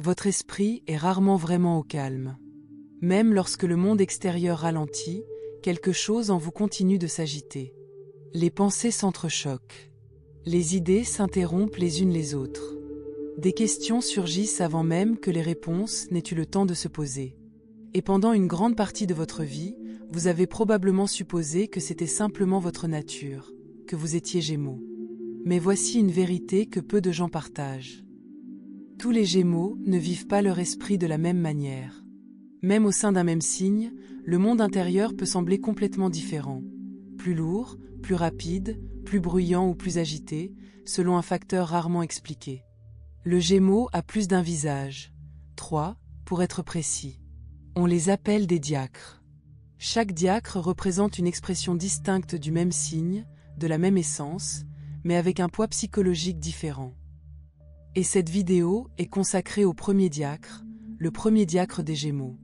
Votre esprit est rarement vraiment au calme. Même lorsque le monde extérieur ralentit, quelque chose en vous continue de s'agiter. Les pensées s'entrechoquent. Les idées s'interrompent les unes les autres. Des questions surgissent avant même que les réponses n'aient eu le temps de se poser. Et pendant une grande partie de votre vie, vous avez probablement supposé que c'était simplement votre nature, que vous étiez Gémeaux. Mais voici une vérité que peu de gens partagent. Tous les Gémeaux ne vivent pas leur esprit de la même manière. Même au sein d'un même signe, le monde intérieur peut sembler complètement différent. Plus lourd, plus rapide, plus bruyant ou plus agité, selon un facteur rarement expliqué. Le Gémeaux a plus d'un visage, 3, pour être précis. On les appelle des diacres. Chaque diacre représente une expression distincte du même signe, de la même essence, mais avec un poids psychologique différent. Et cette vidéo est consacrée au premier diacre, le premier diacre des Gémeaux.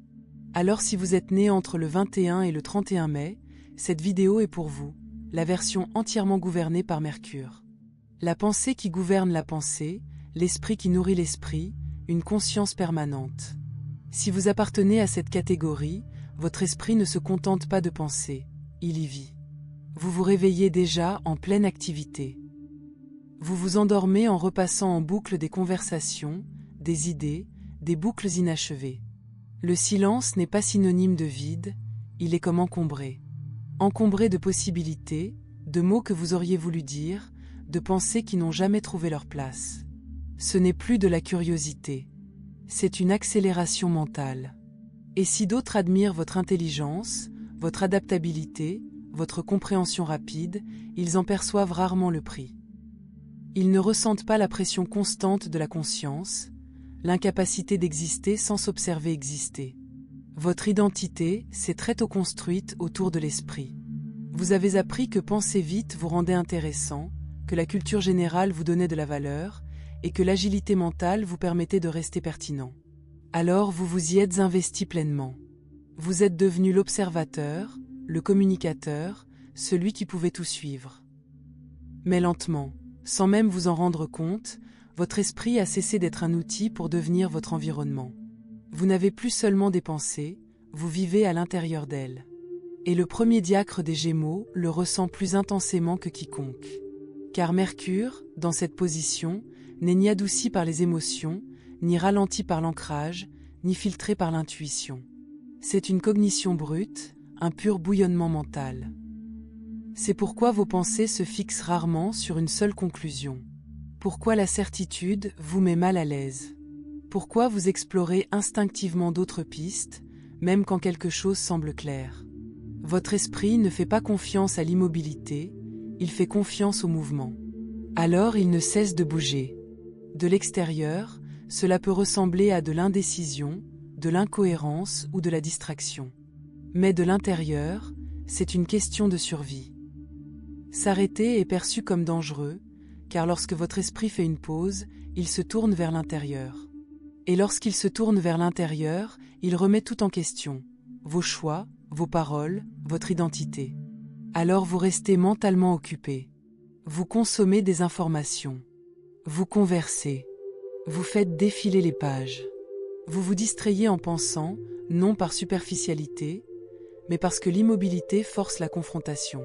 Alors si vous êtes né entre le 21 et le 31 mai, cette vidéo est pour vous, la version entièrement gouvernée par Mercure. La pensée qui gouverne la pensée, l'esprit qui nourrit l'esprit, une conscience permanente. Si vous appartenez à cette catégorie, votre esprit ne se contente pas de penser, il y vit. Vous vous réveillez déjà en pleine activité. Vous vous endormez en repassant en boucle des conversations, des idées, des boucles inachevées. Le silence n'est pas synonyme de vide, il est comme encombré. Encombré de possibilités, de mots que vous auriez voulu dire, de pensées qui n'ont jamais trouvé leur place. Ce n'est plus de la curiosité. C'est une accélération mentale. Et si d'autres admirent votre intelligence, votre adaptabilité, votre compréhension rapide, ils en perçoivent rarement le prix. Ils ne ressentent pas la pression constante de la conscience, l'incapacité d'exister sans s'observer exister. Votre identité s'est très tôt construite autour de l'esprit. Vous avez appris que penser vite vous rendait intéressant, que la culture générale vous donnait de la valeur, et que l'agilité mentale vous permettait de rester pertinent. Alors vous vous y êtes investi pleinement. Vous êtes devenu l'observateur, le communicateur, celui qui pouvait tout suivre. Mais lentement, sans même vous en rendre compte, votre esprit a cessé d'être un outil pour devenir votre environnement. Vous n'avez plus seulement des pensées, vous vivez à l'intérieur d'elles. Et le premier diacre des Gémeaux le ressent plus intensément que quiconque. Car Mercure, dans cette position, n'est ni adouci par les émotions, ni ralenti par l'ancrage, ni filtré par l'intuition. C'est une cognition brute, un pur bouillonnement mental. C'est pourquoi vos pensées se fixent rarement sur une seule conclusion. Pourquoi la certitude vous met mal à l'aise. Pourquoi vous explorez instinctivement d'autres pistes, même quand quelque chose semble clair. Votre esprit ne fait pas confiance à l'immobilité, il fait confiance au mouvement. Alors il ne cesse de bouger. De l'extérieur, cela peut ressembler à de l'indécision, de l'incohérence ou de la distraction. Mais de l'intérieur, c'est une question de survie. S'arrêter est perçu comme dangereux, car lorsque votre esprit fait une pause, il se tourne vers l'intérieur. Et lorsqu'il se tourne vers l'intérieur, il remet tout en question, vos choix, vos paroles, votre identité. Alors vous restez mentalement occupé. Vous consommez des informations. Vous conversez. Vous faites défiler les pages. Vous vous distrayez en pensant, non par superficialité, mais parce que l'immobilité force la confrontation.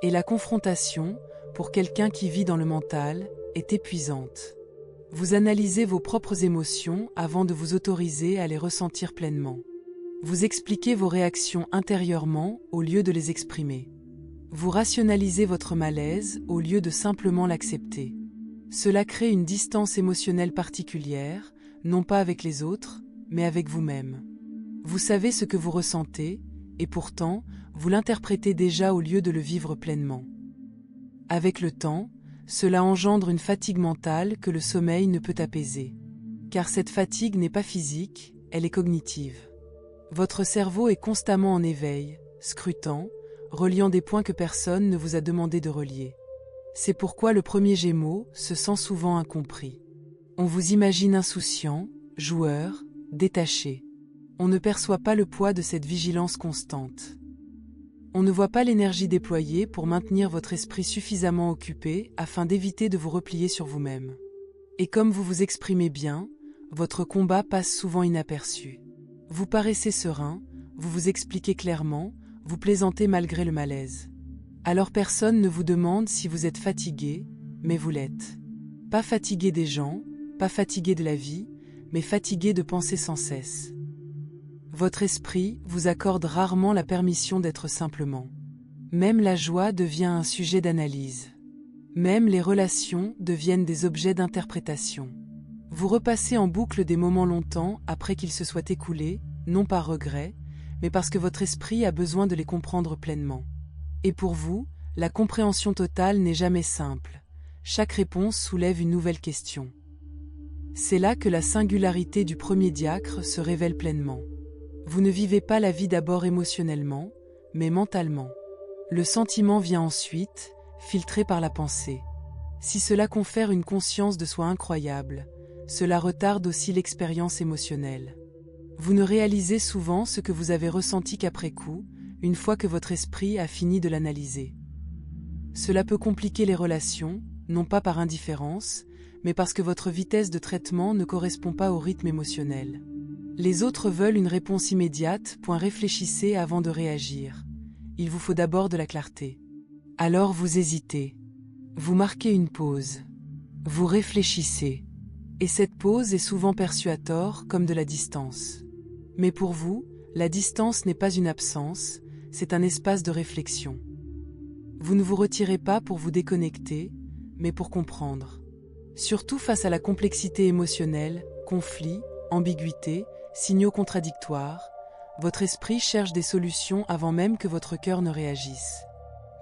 Et la confrontation, pour quelqu'un qui vit dans le mental, est épuisante. Vous analysez vos propres émotions avant de vous autoriser à les ressentir pleinement. Vous expliquez vos réactions intérieurement au lieu de les exprimer. Vous rationalisez votre malaise au lieu de simplement l'accepter. Cela crée une distance émotionnelle particulière, non pas avec les autres, mais avec vous-même. Vous savez ce que vous ressentez, et pourtant, vous l'interprétez déjà au lieu de le vivre pleinement. Avec le temps, cela engendre une fatigue mentale que le sommeil ne peut apaiser. Car cette fatigue n'est pas physique, elle est cognitive. Votre cerveau est constamment en éveil, scrutant, reliant des points que personne ne vous a demandé de relier. C'est pourquoi le premier Gémeaux se sent souvent incompris. On vous imagine insouciant, joueur, détaché. On ne perçoit pas le poids de cette vigilance constante. On ne voit pas l'énergie déployée pour maintenir votre esprit suffisamment occupé afin d'éviter de vous replier sur vous-même. Et comme vous vous exprimez bien, votre combat passe souvent inaperçu. Vous paraissez serein, vous vous expliquez clairement, vous plaisantez malgré le malaise. Alors personne ne vous demande si vous êtes fatigué, mais vous l'êtes. Pas fatigué des gens, pas fatigué de la vie, mais fatigué de penser sans cesse. Votre esprit vous accorde rarement la permission d'être simplement. Même la joie devient un sujet d'analyse. Même les relations deviennent des objets d'interprétation. Vous repassez en boucle des moments longtemps après qu'ils se soient écoulés, non par regret, mais parce que votre esprit a besoin de les comprendre pleinement. Et pour vous, la compréhension totale n'est jamais simple. Chaque réponse soulève une nouvelle question. C'est là que la singularité du premier diacre se révèle pleinement. Vous ne vivez pas la vie d'abord émotionnellement, mais mentalement. Le sentiment vient ensuite, filtré par la pensée. Si cela confère une conscience de soi incroyable, cela retarde aussi l'expérience émotionnelle. Vous ne réalisez souvent ce que vous avez ressenti qu'après coup, une fois que votre esprit a fini de l'analyser. Cela peut compliquer les relations, non pas par indifférence, mais parce que votre vitesse de traitement ne correspond pas au rythme émotionnel. Les autres veulent une réponse immédiate, réfléchissez avant de réagir. Il vous faut d'abord de la clarté. Alors vous hésitez. Vous marquez une pause. Vous réfléchissez. Et cette pause est souvent perçue à tort comme de la distance. Mais pour vous, la distance n'est pas une absence, c'est un espace de réflexion. Vous ne vous retirez pas pour vous déconnecter, mais pour comprendre. Surtout face à la complexité émotionnelle, conflits, ambiguïté, signaux contradictoires, votre esprit cherche des solutions avant même que votre cœur ne réagisse.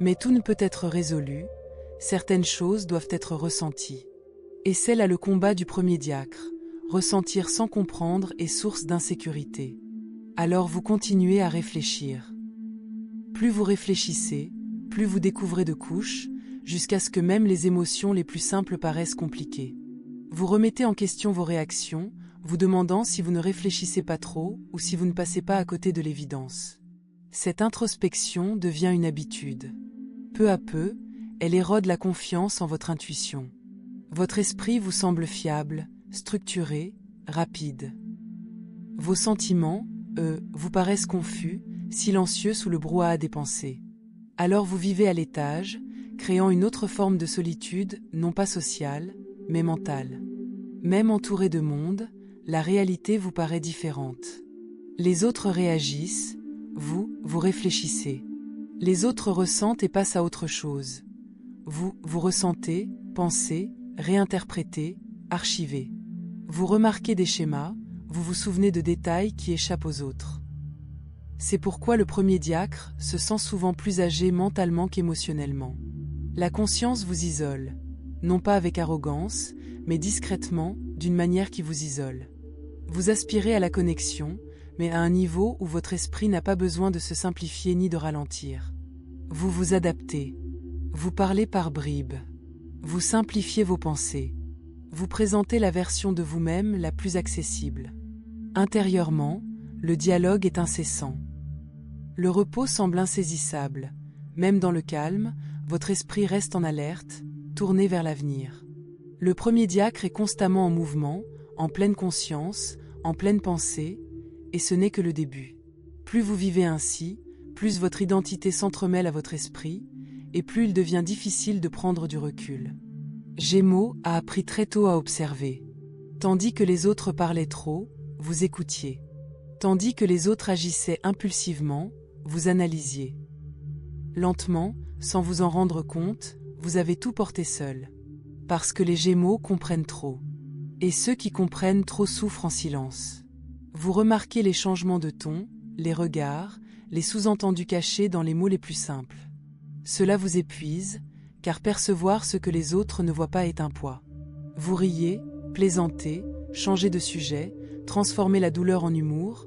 Mais tout ne peut être résolu, certaines choses doivent être ressenties. Et c'est là le combat du premier diacre. Ressentir sans comprendre est source d'insécurité. Alors vous continuez à réfléchir. Plus vous réfléchissez, plus vous découvrez de couches, jusqu'à ce que même les émotions les plus simples paraissent compliquées. Vous remettez en question vos réactions, vous demandant si vous ne réfléchissez pas trop ou si vous ne passez pas à côté de l'évidence. Cette introspection devient une habitude. Peu à peu, elle érode la confiance en votre intuition. Votre esprit vous semble fiable, structuré, rapide. Vos sentiments, vous paraissent confus, silencieux sous le brouhaha des pensées. Alors vous vivez à l'étage, créant une autre forme de solitude, non pas sociale, mais mentale. Même entouré de monde, la réalité vous paraît différente. Les autres réagissent, vous réfléchissez. Les autres ressentent et passent à autre chose. Vous ressentez, pensez, réinterprétez, archivez. Vous remarquez des schémas, vous vous souvenez de détails qui échappent aux autres. C'est pourquoi le premier diacre se sent souvent plus âgé mentalement qu'émotionnellement. La conscience vous isole, non pas avec arrogance, mais discrètement, d'une manière qui vous isole. Vous aspirez à la connexion, mais à un niveau où votre esprit n'a pas besoin de se simplifier ni de ralentir. Vous vous adaptez. Vous parlez par bribes. Vous simplifiez vos pensées. Vous présentez la version de vous-même la plus accessible. Intérieurement, le dialogue est incessant. Le repos semble insaisissable. Même dans le calme, votre esprit reste en alerte, tourné vers l'avenir. Le premier diacre est constamment en mouvement, en pleine conscience, en pleine pensée, et ce n'est que le début. Plus vous vivez ainsi, plus votre identité s'entremêle à votre esprit, et plus il devient difficile de prendre du recul. Gémeaux a appris très tôt à observer. Tandis que les autres parlaient trop, vous écoutiez. Tandis que les autres agissaient impulsivement, vous analysiez. Lentement, sans vous en rendre compte, vous avez tout porté seul. Parce que les Gémeaux comprennent trop. Et ceux qui comprennent trop souffrent en silence. Vous remarquez les changements de ton, les regards, les sous-entendus cachés dans les mots les plus simples. Cela vous épuise, car percevoir ce que les autres ne voient pas est un poids. Vous riez, plaisantez, changez de sujet, transformez la douleur en humour,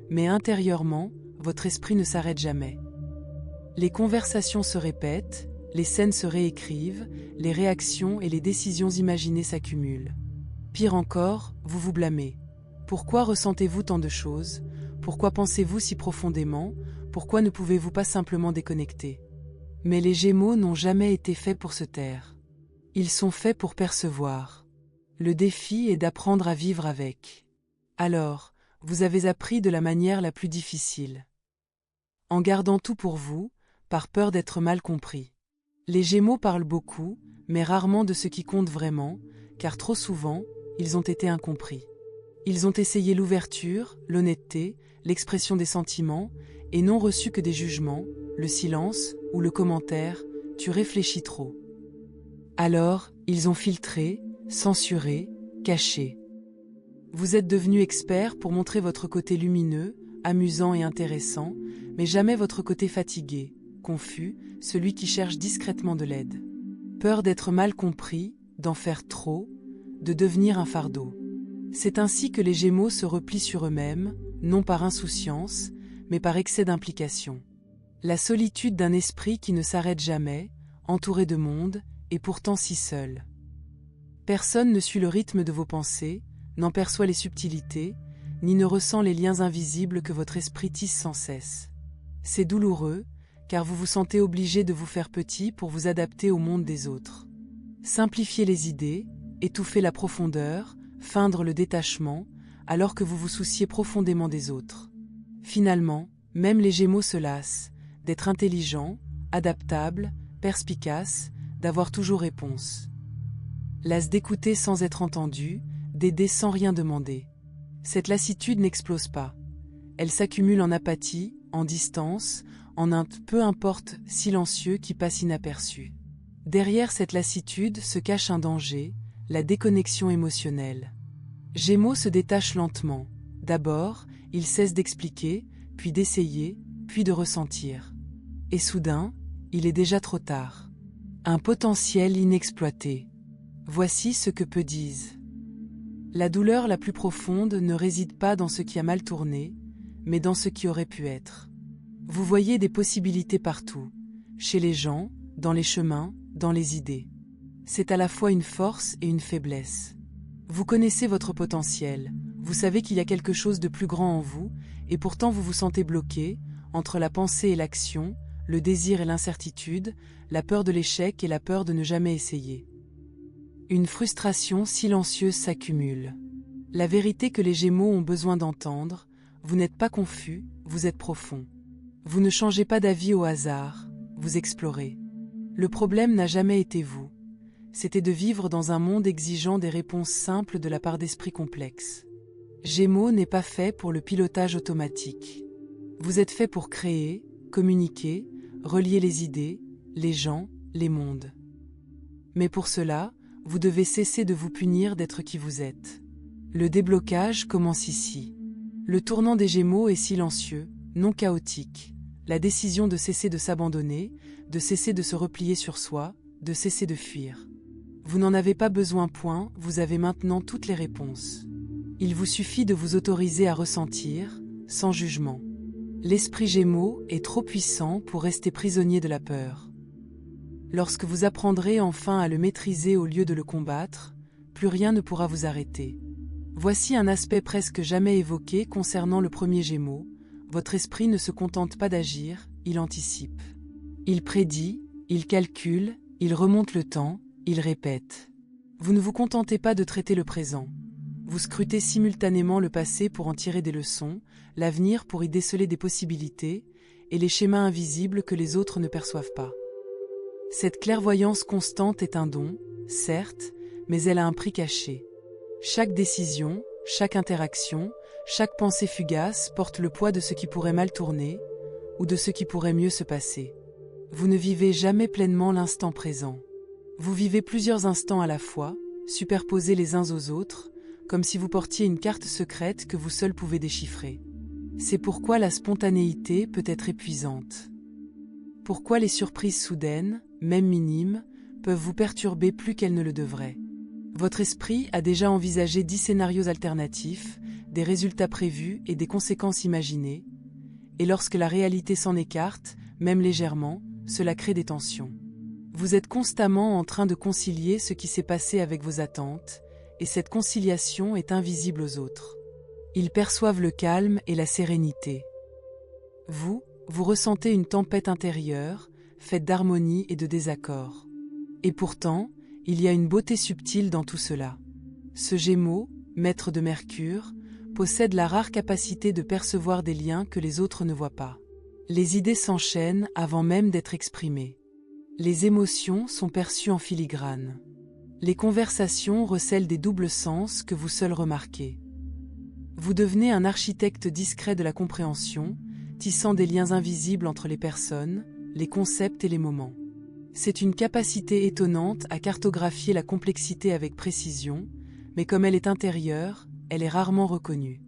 mais intérieurement, votre esprit ne s'arrête jamais. Les conversations se répètent, les scènes se réécrivent, les réactions et les décisions imaginées s'accumulent. Pire encore, vous vous blâmez. Pourquoi ressentez-vous tant de choses? Pourquoi pensez-vous si profondément? Pourquoi ne pouvez-vous pas simplement déconnecter? Mais les Gémeaux n'ont jamais été faits pour se taire. Ils sont faits pour percevoir. Le défi est d'apprendre à vivre avec. Alors, vous avez appris de la manière la plus difficile. En gardant tout pour vous, par peur d'être mal compris. Les Gémeaux parlent beaucoup, mais rarement de ce qui compte vraiment, car trop souvent, ils ont été incompris. Ils ont essayé l'ouverture, l'honnêteté, l'expression des sentiments, et n'ont reçu que des jugements, le silence ou le commentaire « tu réfléchis trop ». Alors, ils ont filtré, censuré, caché. Vous êtes devenu expert pour montrer votre côté lumineux, amusant et intéressant, mais jamais votre côté fatigué, confus, celui qui cherche discrètement de l'aide. Peur d'être mal compris, d'en faire trop, de devenir un fardeau. C'est ainsi que les Gémeaux se replient sur eux-mêmes, non par insouciance, mais par excès d'implication. La solitude d'un esprit qui ne s'arrête jamais, entouré de monde, et pourtant si seul. Personne ne suit le rythme de vos pensées, n'en perçoit les subtilités, ni ne ressent les liens invisibles que votre esprit tisse sans cesse. C'est douloureux, car vous vous sentez obligé de vous faire petit pour vous adapter au monde des autres. Simplifier les idées, étouffer la profondeur, feindre le détachement, alors que vous vous souciez profondément des autres. Finalement, même les Gémeaux se lassent, d'être intelligents, adaptables, perspicaces, d'avoir toujours réponse. Lassent d'écouter sans être entendus, d'aider sans rien demander. Cette lassitude n'explose pas. Elle s'accumule en apathie, en distance, en un peu importe silencieux qui passe inaperçu. Derrière cette lassitude se cache un danger, la déconnexion émotionnelle. Gémeaux se détache lentement. D'abord, il cesse d'expliquer, puis d'essayer, puis de ressentir. Et soudain, il est déjà trop tard. Un potentiel inexploité. Voici ce que peu disent. La douleur la plus profonde ne réside pas dans ce qui a mal tourné, mais dans ce qui aurait pu être. Vous voyez des possibilités partout, chez les gens, dans les chemins, dans les idées. C'est à la fois une force et une faiblesse. Vous connaissez votre potentiel, vous savez qu'il y a quelque chose de plus grand en vous, et pourtant vous vous sentez bloqué, entre la pensée et l'action, le désir et l'incertitude, la peur de l'échec et la peur de ne jamais essayer. Une frustration silencieuse s'accumule. La vérité que les Gémeaux ont besoin d'entendre, vous n'êtes pas confus, vous êtes profond. Vous ne changez pas d'avis au hasard, vous explorez. Le problème n'a jamais été vous. C'était de vivre dans un monde exigeant des réponses simples de la part d'esprits complexes. Gémeaux n'est pas fait pour le pilotage automatique. Vous êtes fait pour créer, communiquer, relier les idées, les gens, les mondes. Mais pour cela, vous devez cesser de vous punir d'être qui vous êtes. Le déblocage commence ici. Le tournant des Gémeaux est silencieux, non chaotique. La décision de cesser de s'abandonner, de cesser de se replier sur soi, de cesser de fuir. Vous n'en avez pas besoin, point, vous avez maintenant toutes les réponses. Il vous suffit de vous autoriser à ressentir, sans jugement. L'esprit Gémeaux est trop puissant pour rester prisonnier de la peur. Lorsque vous apprendrez enfin à le maîtriser au lieu de le combattre, plus rien ne pourra vous arrêter. Voici un aspect presque jamais évoqué concernant le premier Gémeaux. Votre esprit ne se contente pas d'agir, il anticipe. Il prédit, il calcule, il remonte le temps, il répète. Vous ne vous contentez pas de traiter le présent. Vous scrutez simultanément le passé pour en tirer des leçons, l'avenir pour y déceler des possibilités, et les schémas invisibles que les autres ne perçoivent pas. Cette clairvoyance constante est un don, certes, mais elle a un prix caché. Chaque décision, chaque interaction, chaque pensée fugace porte le poids de ce qui pourrait mal tourner, ou de ce qui pourrait mieux se passer. Vous ne vivez jamais pleinement l'instant présent. Vous vivez plusieurs instants à la fois, superposés les uns aux autres, comme si vous portiez une carte secrète que vous seul pouvez déchiffrer. C'est pourquoi la spontanéité peut être épuisante. Pourquoi les surprises soudaines, même minimes, peuvent vous perturber plus qu'elles ne le devraient. Votre esprit a déjà envisagé 10 scénarios alternatifs, des résultats prévus et des conséquences imaginées, et lorsque la réalité s'en écarte, même légèrement, cela crée des tensions. Vous êtes constamment en train de concilier ce qui s'est passé avec vos attentes, et cette conciliation est invisible aux autres. Ils perçoivent le calme et la sérénité. Vous ressentez une tempête intérieure, faite d'harmonie et de désaccord. Et pourtant, il y a une beauté subtile dans tout cela. Ce Gémeaux, maître de Mercure, possède la rare capacité de percevoir des liens que les autres ne voient pas. Les idées s'enchaînent avant même d'être exprimées. Les émotions sont perçues en filigrane. Les conversations recèlent des doubles sens que vous seul remarquez. Vous devenez un architecte discret de la compréhension, tissant des liens invisibles entre les personnes, les concepts et les moments. C'est une capacité étonnante à cartographier la complexité avec précision, mais comme elle est intérieure, elle est rarement reconnue.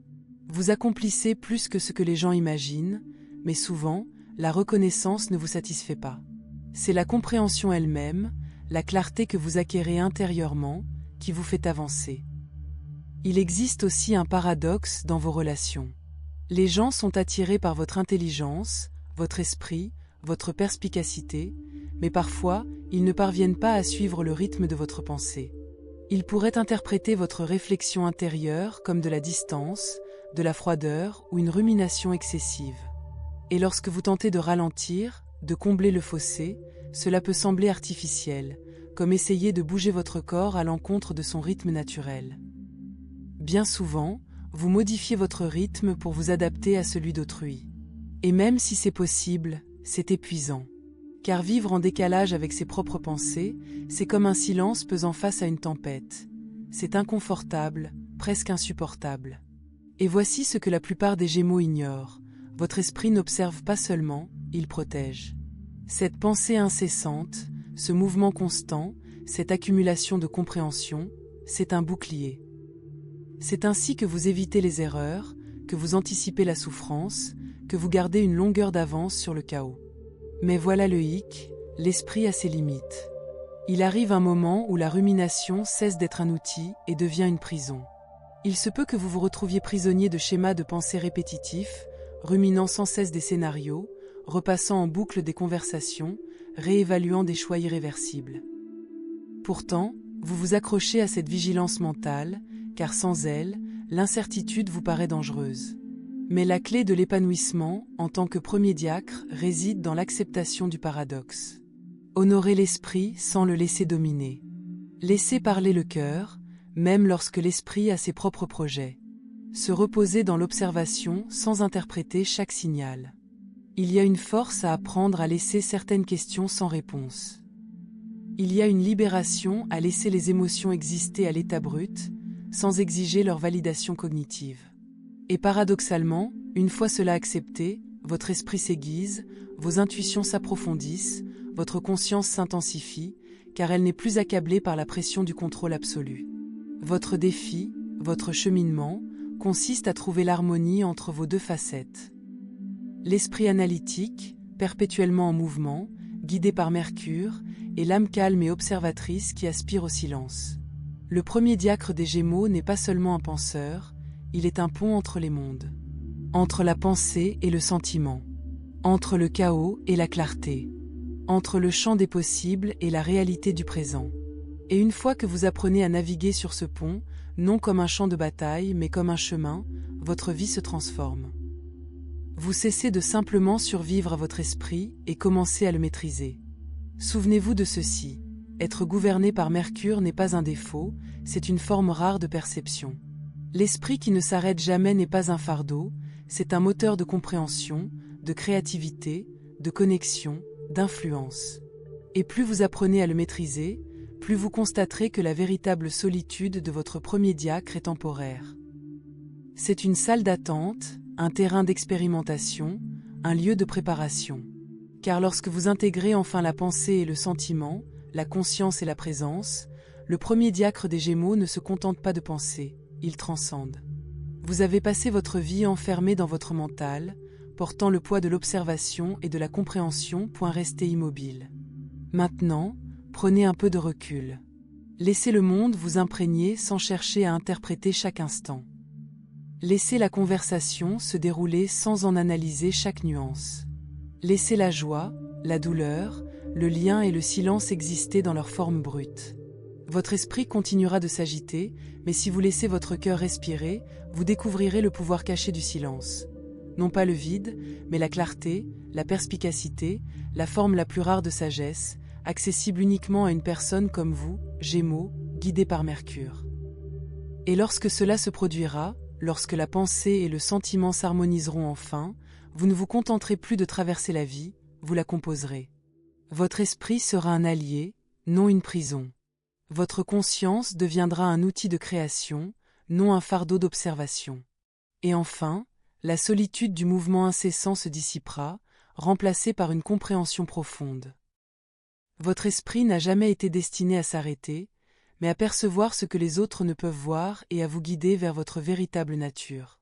Vous accomplissez plus que ce que les gens imaginent, mais souvent, la reconnaissance ne vous satisfait pas. C'est la compréhension elle-même, la clarté que vous acquérez intérieurement, qui vous fait avancer. Il existe aussi un paradoxe dans vos relations. Les gens sont attirés par votre intelligence, votre esprit, votre perspicacité, mais parfois, ils ne parviennent pas à suivre le rythme de votre pensée. Ils pourraient interpréter votre réflexion intérieure comme de la distance, de la froideur ou une rumination excessive. Et lorsque vous tentez de ralentir, de combler le fossé, cela peut sembler artificiel, comme essayer de bouger votre corps à l'encontre de son rythme naturel. Bien souvent, vous modifiez votre rythme pour vous adapter à celui d'autrui. Et même si c'est possible, c'est épuisant. Car vivre en décalage avec ses propres pensées, c'est comme un silence pesant face à une tempête. C'est inconfortable, presque insupportable. Et voici ce que la plupart des Gémeaux ignorent. Votre esprit n'observe pas seulement, il protège. Cette pensée incessante, ce mouvement constant, cette accumulation de compréhension, c'est un bouclier. C'est ainsi que vous évitez les erreurs, que vous anticipez la souffrance, que vous gardez une longueur d'avance sur le chaos. Mais voilà le hic, l'esprit a ses limites. Il arrive un moment où la rumination cesse d'être un outil et devient une prison. Il se peut que vous vous retrouviez prisonnier de schémas de pensée répétitifs, ruminant sans cesse des scénarios, repassant en boucle des conversations, réévaluant des choix irréversibles. Pourtant, vous vous accrochez à cette vigilance mentale, car sans elle, l'incertitude vous paraît dangereuse. Mais la clé de l'épanouissement, en tant que premier diacre, réside dans l'acceptation du paradoxe. Honorer l'esprit sans le laisser dominer. Laisser parler le cœur, même lorsque l'esprit a ses propres projets. Se reposer dans l'observation sans interpréter chaque signal. Il y a une force à apprendre à laisser certaines questions sans réponse. Il y a une libération à laisser les émotions exister à l'état brut, sans exiger leur validation cognitive. Et paradoxalement, une fois cela accepté, votre esprit s'aiguise, vos intuitions s'approfondissent, votre conscience s'intensifie, car elle n'est plus accablée par la pression du contrôle absolu. Votre défi, votre cheminement, consiste à trouver l'harmonie entre vos deux facettes. L'esprit analytique, perpétuellement en mouvement, guidé par Mercure, et l'âme calme et observatrice qui aspire au silence. Le premier diacre des Gémeaux n'est pas seulement un penseur, il est un pont entre les mondes. Entre la pensée et le sentiment. Entre le chaos et la clarté. Entre le champ des possibles et la réalité du présent. Et une fois que vous apprenez à naviguer sur ce pont, non comme un champ de bataille, mais comme un chemin, votre vie se transforme. Vous cessez de simplement survivre à votre esprit et commencez à le maîtriser. Souvenez-vous de ceci, être gouverné par Mercure n'est pas un défaut, c'est une forme rare de perception. L'esprit qui ne s'arrête jamais n'est pas un fardeau, c'est un moteur de compréhension, de créativité, de connexion, d'influence. Et plus vous apprenez à le maîtriser, plus vous constaterez que la véritable solitude de votre premier diacre est temporaire. C'est une salle d'attente, un terrain d'expérimentation, un lieu de préparation. Car lorsque vous intégrez enfin la pensée et le sentiment, la conscience et la présence, le premier diacre des Gémeaux ne se contente pas de penser, il transcende. Vous avez passé votre vie enfermé dans votre mental, portant le poids de l'observation et de la compréhension, point resté immobile. Maintenant, prenez un peu de recul. Laissez le monde vous imprégner sans chercher à interpréter chaque instant. Laissez la conversation se dérouler sans en analyser chaque nuance. Laissez la joie, la douleur, le lien et le silence exister dans leur forme brute. Votre esprit continuera de s'agiter, mais si vous laissez votre cœur respirer, vous découvrirez le pouvoir caché du silence. Non pas le vide, mais la clarté, la perspicacité, la forme la plus rare de sagesse, accessible uniquement à une personne comme vous, Gémeaux, guidée par Mercure. Et lorsque cela se produira, lorsque la pensée et le sentiment s'harmoniseront enfin, vous ne vous contenterez plus de traverser la vie, vous la composerez. Votre esprit sera un allié, non une prison. Votre conscience deviendra un outil de création, non un fardeau d'observation. Et enfin, la solitude du mouvement incessant se dissipera, remplacée par une compréhension profonde. Votre esprit n'a jamais été destiné à s'arrêter, mais à percevoir ce que les autres ne peuvent voir et à vous guider vers votre véritable nature.